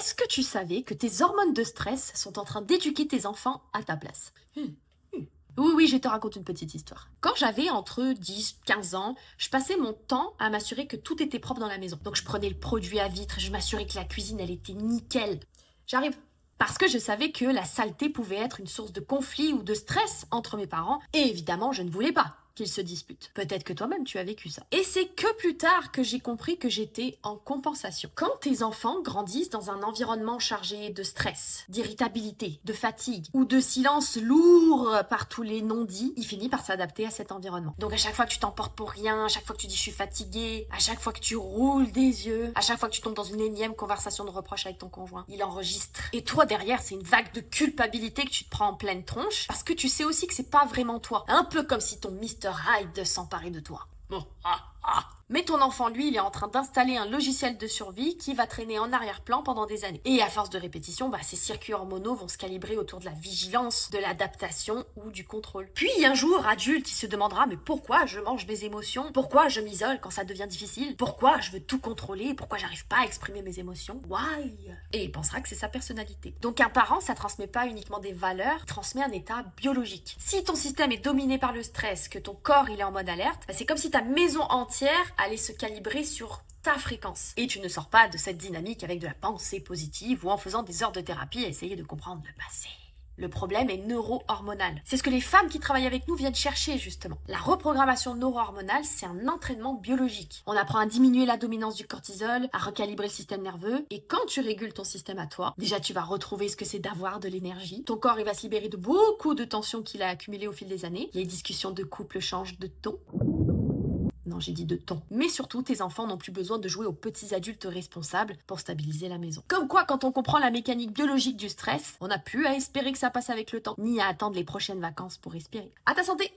Est-ce que tu savais que tes hormones de stress sont en train d'éduquer tes enfants à ta place? Oui, oui, je vais te raconter une petite histoire. Quand j'avais entre 10, 15 ans, je passais mon temps à m'assurer que tout était propre dans la maison. Donc je prenais le produit à vitre, je m'assurais que la cuisine, elle était nickel. J'arrive. Parce que je savais que la saleté pouvait être une source de conflit ou de stress entre mes parents, et évidemment, je ne voulais pas qu'ils se disputent. Peut-être que toi-même tu as vécu ça. Et c'est que plus tard que j'ai compris que j'étais en compensation. Quand tes enfants grandissent dans un environnement chargé de stress, d'irritabilité, de fatigue ou de silence lourd par tous les non-dits, il finit par s'adapter à cet environnement. Donc à chaque fois que tu t'emportes pour rien, à chaque fois que tu dis je suis fatigué, à chaque fois que tu roules des yeux, à chaque fois que tu tombes dans une énième conversation de reproche avec ton conjoint, il enregistre. Et toi derrière, c'est une vague de culpabilité que tu te prends en pleine tronche parce que tu sais aussi que c'est pas vraiment toi. Un peu comme si ton Mr. Hyde s'emparer de toi. Mais ton enfant, lui, il est en train d'installer un logiciel de survie qui va traîner en arrière-plan pendant des années. Et à force de répétition, ses circuits hormonaux vont se calibrer autour de la vigilance, de l'adaptation ou du contrôle. Puis un jour, adulte, il se demandera mais pourquoi je mange mes émotions? Pourquoi je m'isole quand ça devient difficile? Pourquoi je veux tout contrôler? Pourquoi j'arrive pas à exprimer mes émotions? Why? Et il pensera que c'est sa personnalité. Donc un parent, ça transmet pas uniquement des valeurs, il transmet un état biologique. Si ton système est dominé par le stress, que ton corps il est en mode alerte, c'est comme si ta maison entière allait se calibrer sur ta fréquence. Et tu ne sors pas de cette dynamique avec de la pensée positive ou en faisant des heures de thérapie à essayer de comprendre le passé. Le problème est neuro-hormonal. C'est ce que les femmes qui travaillent avec nous viennent chercher justement. La reprogrammation neuro-hormonale, c'est un entraînement biologique. On apprend à diminuer la dominance du cortisol, à recalibrer le système nerveux, et quand tu régules ton système à toi, déjà tu vas retrouver ce que c'est d'avoir de l'énergie. Ton corps il va se libérer de beaucoup de tensions qu'il a accumulées au fil des années. Les discussions de couple changent de ton. Non, j'ai dit de ton. Mais surtout, tes enfants n'ont plus besoin de jouer aux petits adultes responsables pour stabiliser la maison. Comme quoi, quand on comprend la mécanique biologique du stress, on n'a plus à espérer que ça passe avec le temps, ni à attendre les prochaines vacances pour respirer. À ta santé!